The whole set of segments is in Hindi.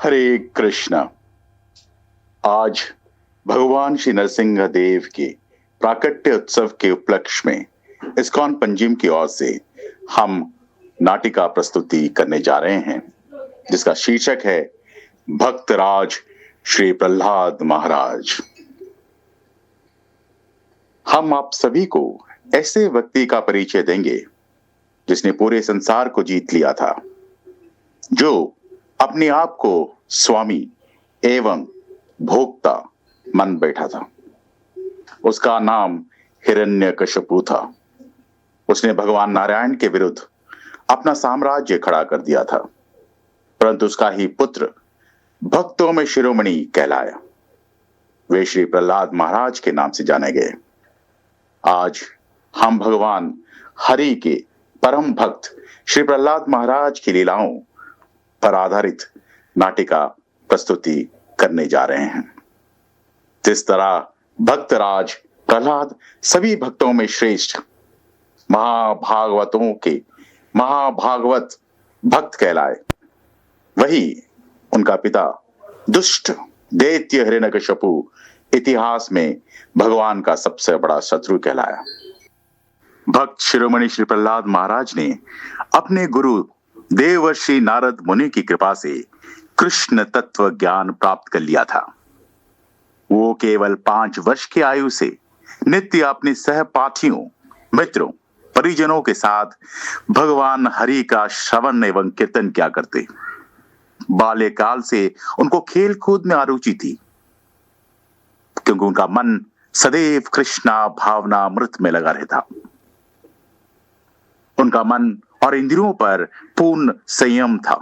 हरे कृष्णा। आज भगवान श्री नरसिंह देव के प्राकट्य उत्सव के उपलक्ष्य में इस्कॉन पंजिम की ओर से हम नाटिका प्रस्तुति करने जा रहे हैं, जिसका शीर्षक है भक्तराज श्री प्रहलाद महाराज। हम आप सभी को ऐसे व्यक्ति का परिचय देंगे जिसने पूरे संसार को जीत लिया था, जो अपने आप को स्वामी एवं भोक्ता मान बैठा था। उसका नाम हिरण्यकशिपु था। उसने भगवान नारायण के विरुद्ध अपना साम्राज्य खड़ा कर दिया था, परंतु उसका ही पुत्र भक्तों में शिरोमणि कहलाया। वे श्री प्रहलाद महाराज के नाम से जाने गए। आज हम भगवान हरि के परम भक्त श्री प्रहलाद महाराज की लीलाओं पर आधारित नाटिका प्रस्तुति करने जा रहे हैं। जिस तरह भक्तराज प्रहलाद सभी भक्तों में श्रेष्ठ महाभागवतों के महाभागवत भक्त कहलाए, वही उनका पिता दुष्ट दैत्य हिरण्यकशिपु इतिहास में भगवान का सबसे बड़ा शत्रु कहलाया। भक्त शिरोमणि श्री प्रहलाद महाराज ने अपने गुरु देवर्षि नारद मुनि की कृपा से कृष्ण तत्व ज्ञान प्राप्त कर लिया था। वो केवल 5 वर्ष की आयु से नित्य अपने सहपाठियों, मित्रों, परिजनों के साथ भगवान हरि का श्रवण एवं कीर्तन किया करते। बाल्यकाल से उनको खेल कूद में आरुचि थी, क्योंकि उनका मन सदैव कृष्णा भावना अमृत में लगा रहता। उनका मन और इंद्रियों पर पूर्ण संयम था।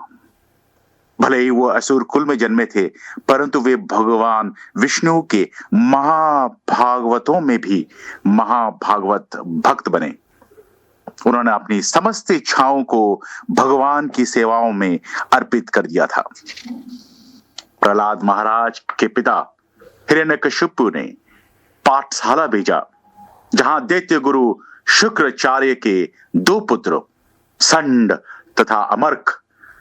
भले ही वो असुर कुल में जन्मे थे, परंतु वे भगवान विष्णु के महाभागवतों में भी महाभागवत भक्त बने। उन्होंने अपनी समस्त इच्छाओं को भगवान की सेवाओं में अर्पित कर दिया था। प्रहलाद महाराज के पिता हिरण्यकशिपु ने पाठशाला भेजा, जहां दैत्य गुरु शुक्राचार्य के 2 पुत्र संड तथा अमर्क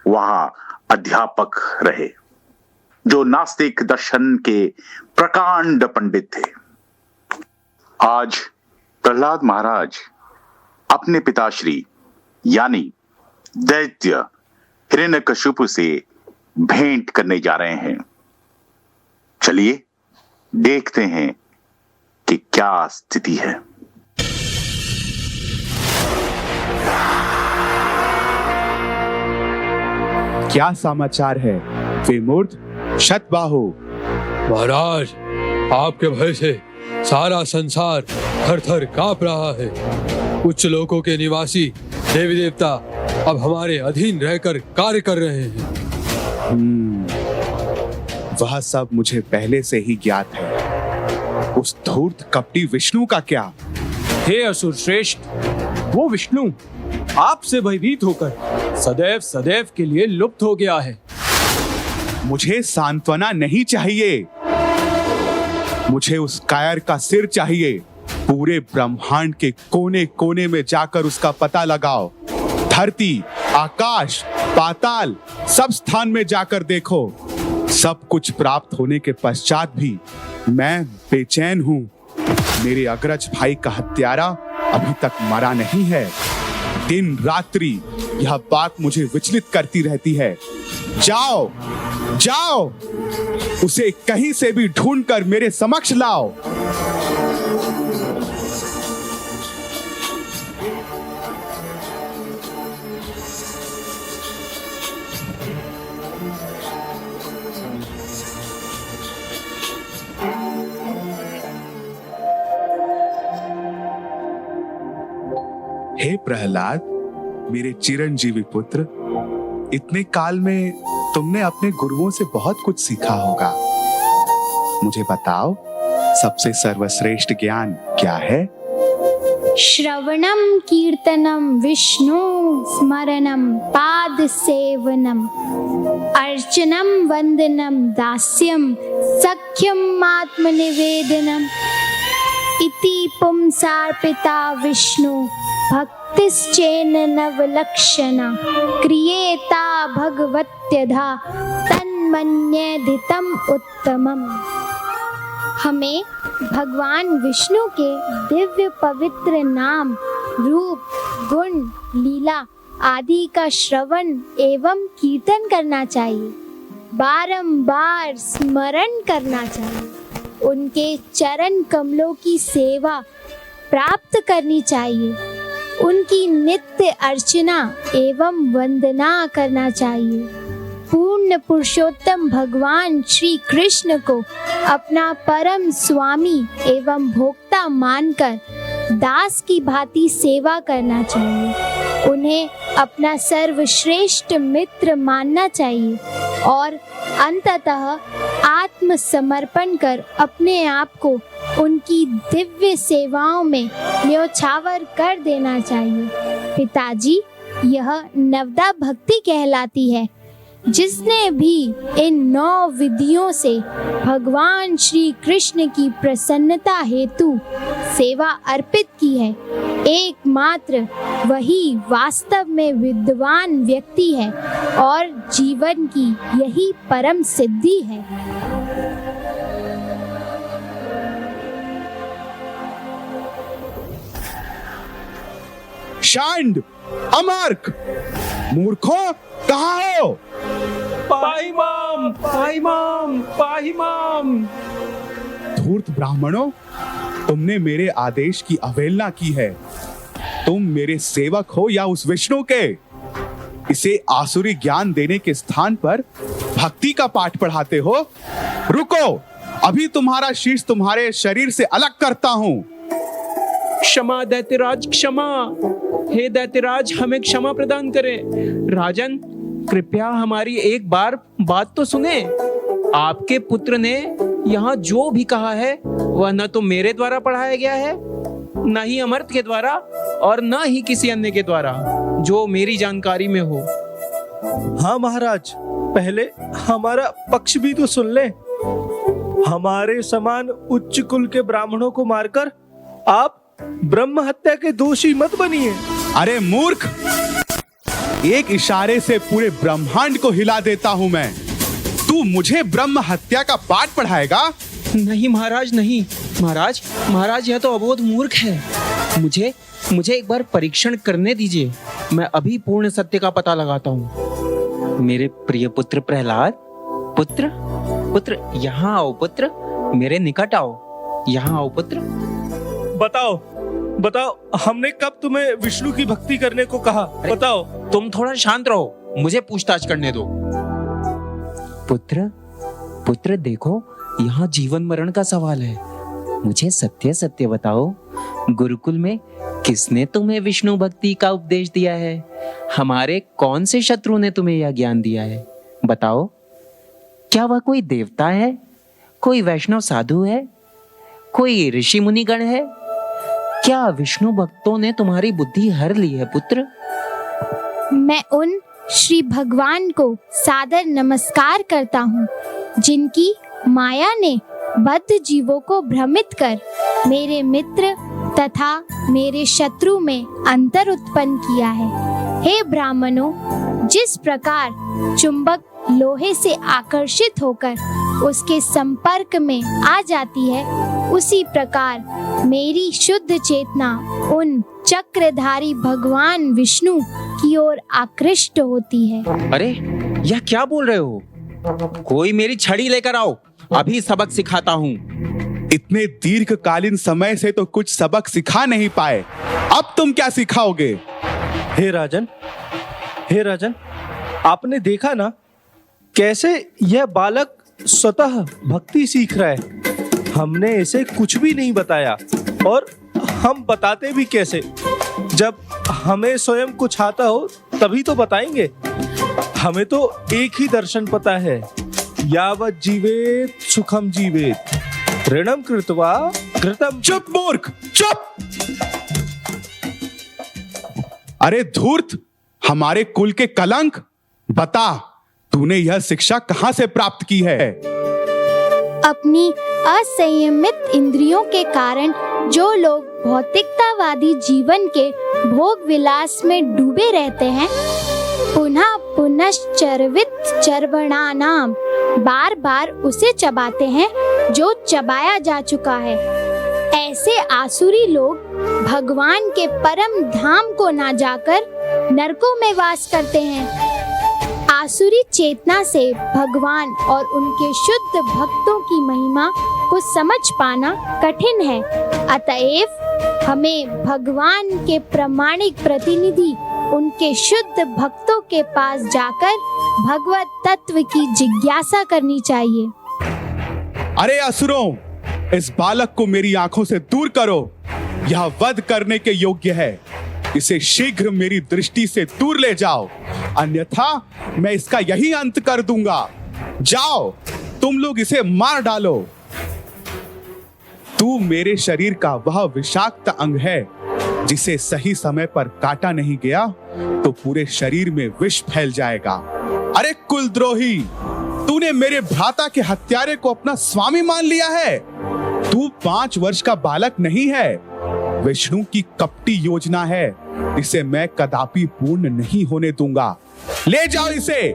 वहां अध्यापक रहे, जो नास्तिक दर्शन के प्रकांड पंडित थे। आज प्रहलाद महाराज अपने पिताश्री यानी दैत्य हिरण्यकशिपु से भेंट करने जा रहे हैं। चलिए देखते हैं कि क्या स्थिति है। क्या समाचार है विमूर्त शतबाहु? महाराज, आपके भय से सारा संसार थर-थर कांप रहा है। उच्च लोकों के निवासी देवी देवता अब हमारे अधीन रहकर कार्य कर रहे हैं। वह सब मुझे पहले से ही ज्ञात है। उस धूर्त कपटी विष्णु का क्या? हे असुर श्रेष्ठ, वो विष्णु आपसे भयभीत होकर सदैव सदैव के लिए लुप्त हो गया है। मुझे सांत्वना नहीं चाहिए, मुझे उस कायर का सिर चाहिए। पूरे ब्रह्मांड के कोने कोने में जाकर उसका पता लगाओ। धरती, आकाश, पाताल, सब स्थान में जाकर देखो। सब कुछ प्राप्त होने के पश्चात भी मैं बेचैन हूं। मेरे अग्रज भाई का हत्यारा अभी तक मरा नहीं है। दिन रात्रि यह बात मुझे विचलित करती रहती है। जाओ जाओ, उसे कहीं से भी ढूंढकर मेरे समक्ष लाओ। हे प्रहलाद, मेरे चिरंजीवी पुत्र, इतने काल में तुमने अपने गुरुओं से बहुत कुछ सीखा होगा। मुझे बताओ, सबसे सर्वश्रेष्ठ ज्ञान क्या है? श्रवणम कीर्तनम विष्णु स्मरणम पाद सेवनम अर्चनम वंदनम दास्यम सख्यम आत्मनिवेदनम इति पुंसार्पिता विष्णु भक्तिश्चेन नवलक्षणा क्रियेता भगवती भगवत्यधा तन्मन्येधितम् उत्तमम्। हमें भगवान विष्णु के दिव्य पवित्र नाम, रूप, गुण, लीला आदि का श्रवण एवं कीर्तन करना चाहिए, बारंबार स्मरण करना चाहिए, उनके चरण कमलों की सेवा प्राप्त करनी चाहिए, उनकी नित्य अर्चना एवं वंदना करना चाहिए। पूर्ण पुरुषोत्तम भगवान श्री कृष्ण को अपना परम स्वामी एवं भोक्ता मानकर दास की भांति सेवा करना चाहिए, उन्हें अपना सर्वश्रेष्ठ मित्र मानना चाहिए और अंततः आत्मसमर्पण कर अपने आप को उनकी दिव्य सेवाओं में न्योछावर कर देना चाहिए। पिताजी, यह नवदा भक्ति कहलाती है। जिसने भी इन 9 विधियों से भगवान श्री कृष्ण की प्रसन्नता हेतु सेवा अर्पित की है, एकमात्र वही वास्तव में विद्वान व्यक्ति है और जीवन की यही परम सिद्धि है। शांड, अमर्क, मूर्खों, कहाँ हो? पाहिमाम, पाहिमाम, पाहिमाम। धूर्त ब्राह्मणों, तुमने मेरे आदेश की अवहेलना की है। तुम मेरे सेवक हो या उस विष्णु के? इसे आसुरी ज्ञान देने के स्थान पर भक्ति का पाठ पढ़ाते हो। रुको, अभी तुम्हारा शीश तुम्हारे शरीर से अलग करता हूँ। क्षमा दैत्यराज, क्षमा। हे दैत्यराज, हमें क्षमा प्रदान करें। राजन, कृपया हमारी एक बार बात तो सुने। आपके पुत्र ने यहाँ जो भी कहा है वह न तो मेरे द्वारा पढ़ाया गया है, न ही अमर्त के द्वारा, और न ही किसी अन्य के द्वारा जो मेरी जानकारी में हो। हाँ महाराज, पहले हमारा पक्ष भी तो सुन ले। हमारे समान उच्च कुल के ब्राह्मणों को मारकर आप ब्रह्म हत्या के दोषी मत बनिए। अरे मूर्ख, एक इशारे से पूरे ब्रह्मांड को हिला देता हूं मैं। तू मुझे ब्रह्म हत्या का पाठ पढ़ाएगा? नहीं महाराज, नहीं। महाराज, यह तो अबोध मूर्ख है। मुझे एक बार परीक्षण करने दीजिए। मैं अभी पूर्ण सत्य का पता लगाता हूँ। मेरे प्रिय पुत्र प्रहलाद, पुत्र, यहाँ आओ पुत्र, मेरे निकट आओ, यहाँ आओ पुत्र। बताओ, हमने कब तुम्हें विष्णु की भक्ति करने को कहा? बताओ। तुम थोड़ा शांत रहो, मुझे पूछताछ करने दो। पुत्र देखो, यहाँ जीवन मरण का सवाल है। मुझे सत्य बताओ, गुरुकुल में किसने तुम्हें विष्णु भक्ति का उपदेश दिया है? हमारे कौन से शत्रु ने तुम्हें यह ज्ञान दिया है? बताओ, क्या वह कोई देवता है, कोई वैष्णव साधु है, कोई ऋषि मुनिगण है? क्या विष्णु भक्तों ने तुम्हारी बुद्धि हर ली है पुत्र? मैं उन श्री भगवान को सादर नमस्कार करता हूँ जिनकी माया ने बद्ध जीवों को भ्रमित कर मेरे मित्र तथा मेरे शत्रु में अंतर उत्पन्न किया है। हे ब्राह्मणों, जिस प्रकार चुंबक लोहे से आकर्षित होकर उसके संपर्क में आ जाती है, उसी प्रकार मेरी शुद्ध चेतना उन चक्रधारी भगवान विष्णु की ओर आकृष्ट होती है। अरे, यह क्या बोल रहे हो? कोई मेरी छड़ी लेकर आओ, अभी सबक सिखाता हूँ। इतने दीर्घकालीन समय से तो कुछ सबक सिखा नहीं पाए, अब तुम क्या सिखाओगे? हे राजन, आपने देखा ना कैसे यह बालक स्वतः भक्ति सीख रहा है। हमने इसे कुछ भी नहीं बताया, और हम बताते भी कैसे? जब हमें स्वयं कुछ आता हो तभी तो बताएंगे। हमें तो एक ही दर्शन पता है, यावत् जीवेत सुखम जीवेत, ऋणम कृत्वा घृतम। चुप मूर्ख, चुप! अरे धूर्त, हमारे कुल के कलंक, बता, तूने यह शिक्षा कहां से प्राप्त की है? अपनी असंयमित इंद्रियों के कारण जो लोग भौतिकतावादी जीवन के भोग विलास में डूबे रहते हैं, पुनः पुनश्चर्वित चर्वणानाम, बार बार उसे चबाते हैं जो चबाया जा चुका है। ऐसे आसुरी लोग भगवान के परम धाम को ना जाकर नरकों में वास करते हैं। आसुरी चेतना से भगवान और उनके शुद्ध भक्तों की महिमा को समझ पाना कठिन है। अतएव हमें भगवान के प्रामाणिक प्रतिनिधि उनके शुद्ध भक्तों के पास जाकर भगवत तत्व की जिज्ञासा करनी चाहिए। अरे असुरों, इस बालक को मेरी आंखों से दूर करो। यह वध करने के योग्य है। इसे शीघ्र मेरी दृष्टि से दूर ले जाओ, अन्यथा मैं इसका यही अंत कर दूंगा। जाओ, तुम लोग इसे मार डालो। तू मेरे शरीर का वह विषाक्त अंग है जिसे सही समय पर काटा नहीं गया तो पूरे शरीर में विष फैल जाएगा। अरे कुलद्रोही, तूने मेरे भ्राता के हत्यारे को अपना स्वामी मान लिया है। तू 5 वर्ष का बालक नहीं है। विष्णु की कपटी योजना है, इसे मैं कदापि पूर्ण नहीं होने दूंगा। ले जाओ इसे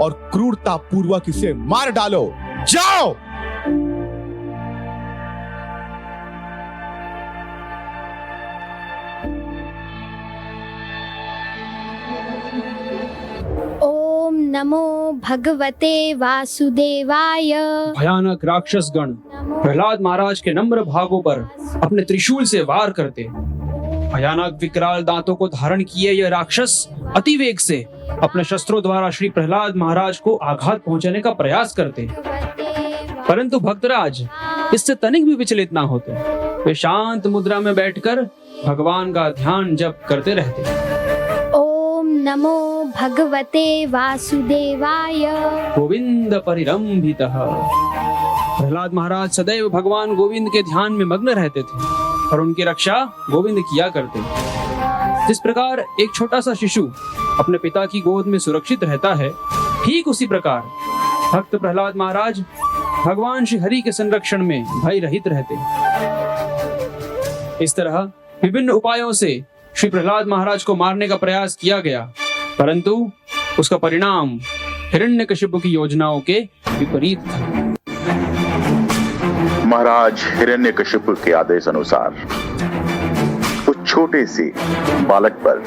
और क्रूरता पूर्वक इसे मार डालो। जाओ। ओम नमो भगवते वासुदेवाय। भयानक राक्षस गण प्रहलाद महाराज के नम्र भागों पर अपने त्रिशूल से वार करते। भयानक विकराल दांतों को धारण किए यह राक्षस अति वेग से अपने शस्त्रों द्वारा श्री प्रहलाद महाराज को आघात पहुंचाने का प्रयास करते, परंतु भक्तराज इससे तनिक भी विचलित ना होते। वे शांत मुद्रा में बैठकर भगवान का ध्यान जप करते रहते। ओम नमो भगवते वासुदेवाय। गोविंद परिरंभितः। प्रहलाद महाराज सदैव भगवान गोविंद के ध्यान में मग्न रहते थे और उनकी रक्षा गोविंद किया करते। जिस प्रकार एक छोटा सा शिशु अपने पिता की गोद में सुरक्षित रहता है, ठीक उसी प्रकार भक्त प्रहलाद महाराज भगवान श्री हरि के संरक्षण में भय रहित रहते। इस तरह विभिन्न उपायों से श्री प्रहलाद महाराज को मारने का प्रयास किया गया, परंतु उसका परिणाम हिरण्यकशिपु की योजनाओं के विपरीत था। महाराज हिरण्यकशिपु के आदेश अनुसार उस छोटे से बालक पर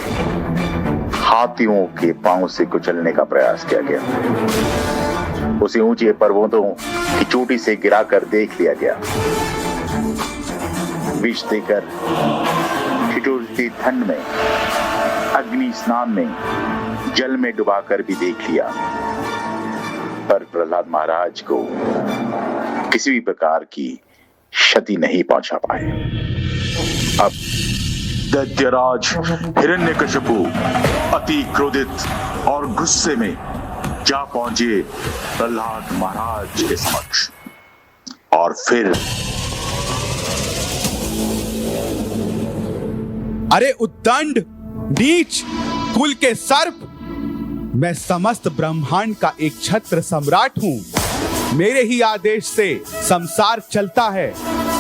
हाथियों के पांव से कुचलने का प्रयास किया गया। उसे ऊंचे पर्वतों की चोटी से गिराकर देख लिया गया। विष देकर ठिठुरती ठंड में, अग्नि स्नान में, जल में डुबाकर भी देख लिया, पर प्रहलाद महाराज को किसी भी प्रकार की क्षति नहीं पहुंचा पाए। अब दैत्यराज हिरण्यकशिपु अति क्रोधित और गुस्से में जा पहुंचे प्रहलाद महाराज के समक्ष और फिर अरे उद्दंड, नीच, कुल के सर्प, मैं समस्त ब्रह्मांड का एक छत्र सम्राट हूँ। मेरे ही आदेश से संसार चलता है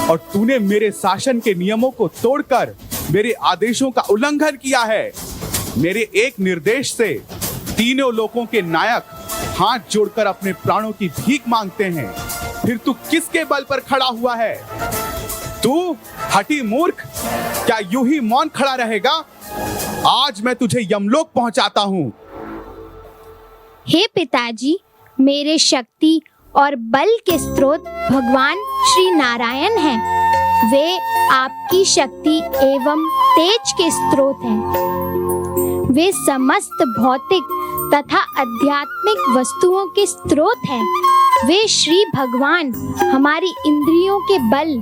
और तूने मेरे शासन के नियमों को तोड़कर मेरे आदेशों का उल्लंघन किया है। मेरे एक निर्देश से तीनों लोकों के नायक हाथ जोड़कर अपने प्राणों की भीख मांगते हैं। फिर तू किसके बल पर खड़ा हुआ है? तू हठी मूर्ख, क्या यूं ही मौन खड़ा रहेगा? आज मैं तुझे यमलोक पहुंचाता हूं। हे पिताजी, मेरे शक्ति और बल के स्रोत भगवान श्री नारायण हैं। वे आपकी शक्ति एवं तेज के स्रोत हैं। वे समस्त भौतिक तथा आध्यात्मिक वस्तुओं के स्रोत हैं। वे श्री भगवान हमारी इंद्रियों के बल,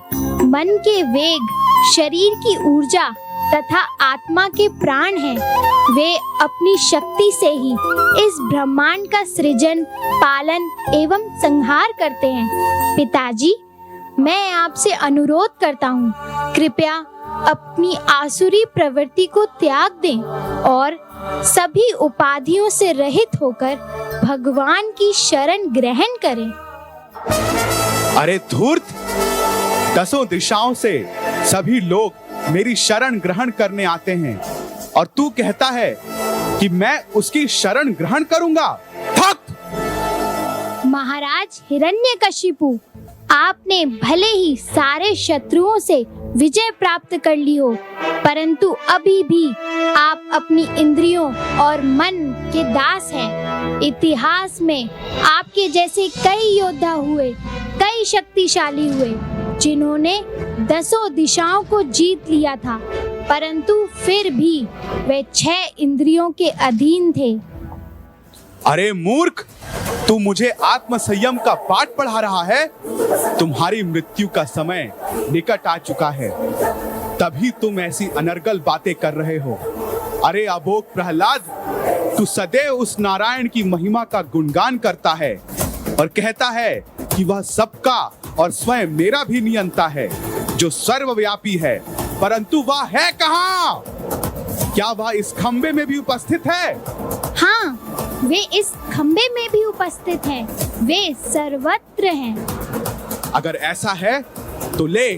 मन के वेग, शरीर की ऊर्जा तथा आत्मा के प्राण हैं। वे अपनी शक्ति से ही इस ब्रह्मांड का सृजन, पालन एवं संहार करते हैं। पिताजी, मैं आपसे अनुरोध करता हूँ, कृपया अपनी आसुरी प्रवृत्ति को त्याग दें और सभी उपाधियों से रहित होकर भगवान की शरण ग्रहण करें। अरे धूर्त, 10 दिशाओं से सभी लोग मेरी शरण ग्रहण करने आते हैं और तू कहता है कि मैं उसकी शरण ग्रहण करूंगा। थक! महाराज हिरण्यकशिपु, आपने भले ही सारे शत्रुओं से विजय प्राप्त कर ली हो, परंतु अभी भी आप अपनी इंद्रियों और मन के दास हैं। इतिहास में आपके जैसे कई योद्धा हुए, कई शक्तिशाली हुए, जिन्होंने 10 दिशाओं को जीत लिया था, परंतु फिर भी वे 6 इंद्रियों के अधीन थे। अरे मूर्ख, तू मुझे आत्म संयम का पाठ पढ़ा रहा है? तुम्हारी मृत्यु का समय निकट आ चुका है, तभी तुम ऐसी अनर्गल बातें कर रहे हो। अरे अबोध प्रहलाद, तू सदैव उस नारायण की महिमा का गुणगान करता है और कहता है कि वह सबका और स्वयं मेरा भी नियंता है, जो सर्वव्यापी है, परंतु वह है कहाँ? क्या वह इस खंबे में भी उपस्थित है? हाँ, वे इस खंबे में भी उपस्थित हैं। वे सर्वत्र हैं। अगर ऐसा है तो ले,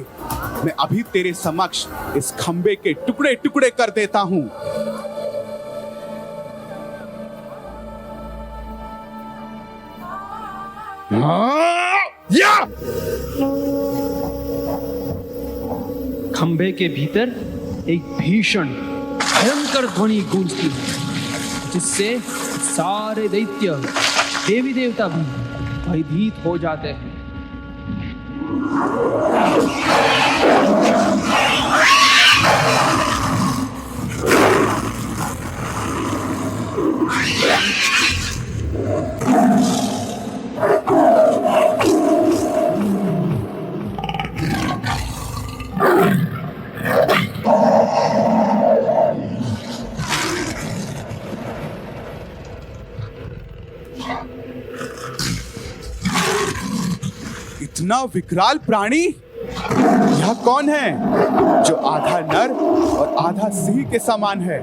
मैं अभी तेरे समक्ष इस खंबे के टुकड़े टुकड़े कर देता हूँ। खंबे के भीतर एक भीषण भयंकर ध्वनि गूंजती है, जिससे सारे दैत्य देवी देवता भी भयभीत हो जाते हैं। इतना विकराल प्राणी, यह कौन है जो आधा नर और आधा सिंह के समान है?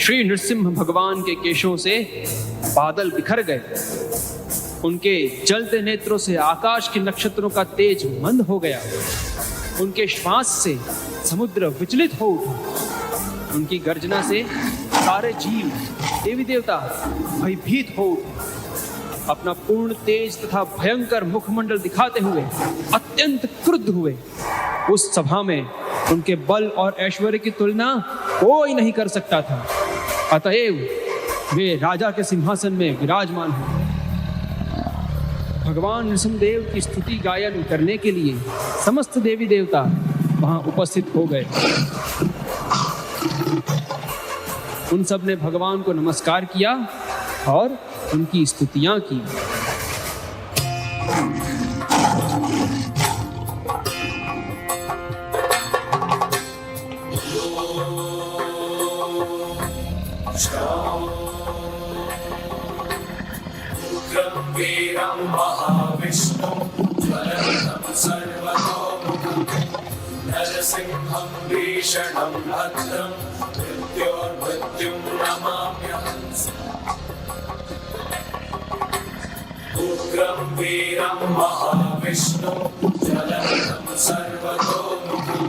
श्री नृसिंह भगवान के केशों से बादल बिखर गए। उनके जलते नेत्रों से आकाश के नक्षत्रों का तेज मंद हो गया। उनके श्वास से समुद्र विचलित हो उठा। उनकी गर्जना से सारे जीव देवी देवता भयभीत हो उठे। अपना पूर्ण तेज तथा भयंकर मुखमंडल दिखाते हुए अत्यंत क्रुद्ध हुए। उस सभा में उनके बल और ऐश्वर्य की तुलना कोई नहीं कर सकता था। अतएव वे राजा के सिंहासन में विराजमान हुए। भगवान नृसिंहदेव की स्तुति गायन करने के लिए समस्त देवी देवता वहां उपस्थित हो गए। उन सब ने भगवान को नमस्कार किया और उनकी स्तुतियां की। वीरं महाविष्णुं ज्वलन्तं सर्वतोमुखं नरसिंहं भीषणं भद्रं मृत्योर्मृत्युं नमाम्यहम्। उग्रं वीरं महाविष्णुं ज्वलन्तं सर्वतोमुखं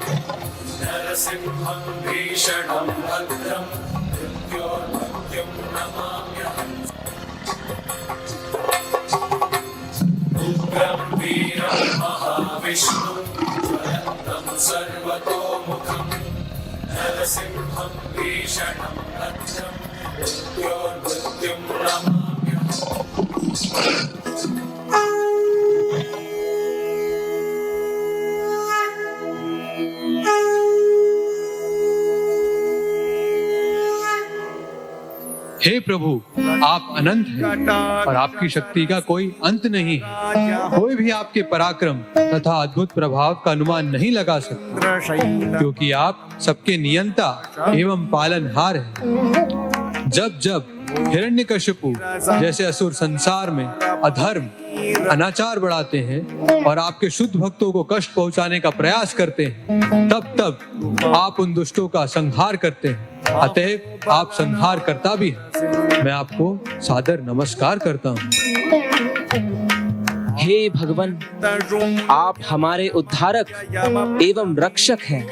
नरसिंहं भीषणं भद्रं मृत्योर्मृत्युं नमाम्यहम्। उग्रं वीरं महाविष्णुं ज्वलन्तं सर्वतोमुखं नरसिंहं भीषणं भद्रं मृत्योर्मृत्युं नमाम्यहम्। हे प्रभु, आप अनंत हैं और आपकी शक्ति का कोई अंत नहीं है। कोई भी आपके पराक्रम तथा अद्भुत प्रभाव का अनुमान नहीं लगा सकता, क्योंकि आप सबके नियंता एवं पालनहार हैं। जब जब हिरण्यकशिपु जैसे असुर संसार में अधर्म अनाचार बढ़ाते हैं और आपके शुद्ध भक्तों को कष्ट पहुंचाने का प्रयास करते हैं, तब तब आप उन दुष्टों का संहार करते हैं। अतएव आप संहार करता भी हैं। मैं आपको सादर नमस्कार करता हूँ। हे भगवान, आप हमारे उद्धारक एवं रक्षक हैं।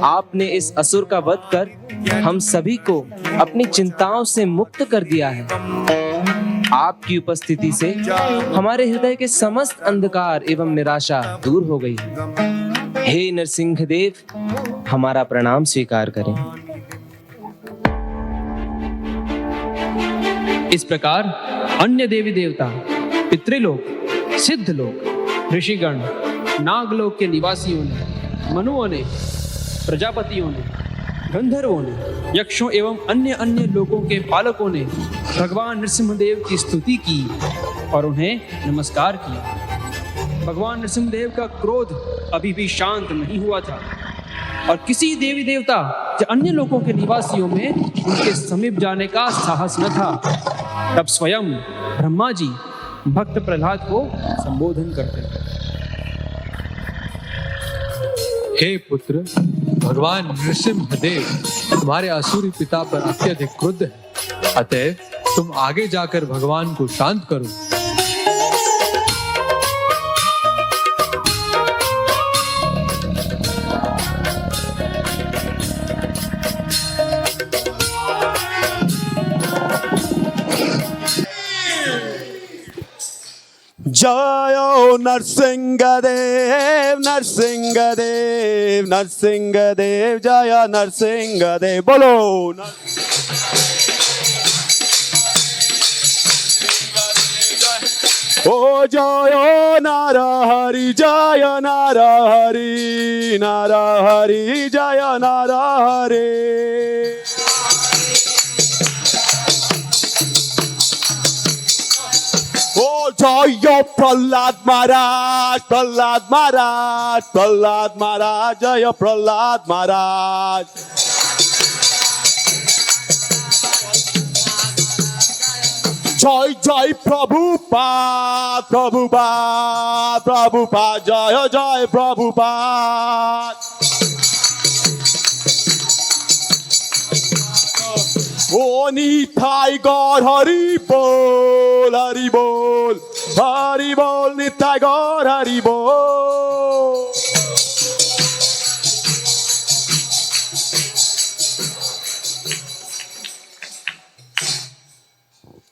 आपने इस असुर का वध कर हम सभी को अपनी चिंताओं से मुक्त कर दिया है। आपकी उपस्थिति से हमारे हृदय के समस्त अंधकार एवं निराशा दूर हो गई है। हे नरसिंह देव, हमारा प्रणाम स्वीकार करें। इस प्रकार अन्य देवी देवता, पितृलोक, सिद्धलोक, ऋषिगण, नागलोक के निवासियों ने, मनुओं ने, प्रजापतियों ने, गंधर्वों ने, यक्षों एवं अन्य अन्य लोकों के पालकों ने भगवान नरसिंहदेव की स्तुति की और उन्हें नमस्कार किया। भगवान नरसिंहदेव का क्रोध अभी भी शांत नहीं हुआ था और किसी देवी देवता या अन्य लोकों के निवासियों में उनके समीप जाने का साहस न था। तब स्वयं ब्रह्मा जी भक्त प्रहलाद को संबोधन करते हैं। हे पुत्र, भगवान नृसिंहदेव तुम्हारे असुरी पिता पर अत्यधिक क्रुद्ध है। अतएव तुम आगे जाकर भगवान को शांत करो। जय नरसिंहदेव, नरसिंहदेव, नरसिंहदेव, जय नरसिंहदेव। बोलो ओ जय नरहरि, जय नरहरि, नरहरि, जय नरहरि। ओ जय प्रहलाद महाराज, प्रहलाद महाराज, प्रहलाद महाराज, जय प्रहलाद महाराज। जय जय प्रभुपाद, प्रभुपाद, प्रभुपाद, जय जय प्रभुपाद। ओ निताई गौर हरि बोल, हरि बोल, हरि बोल, निताई गौर हरि बोल।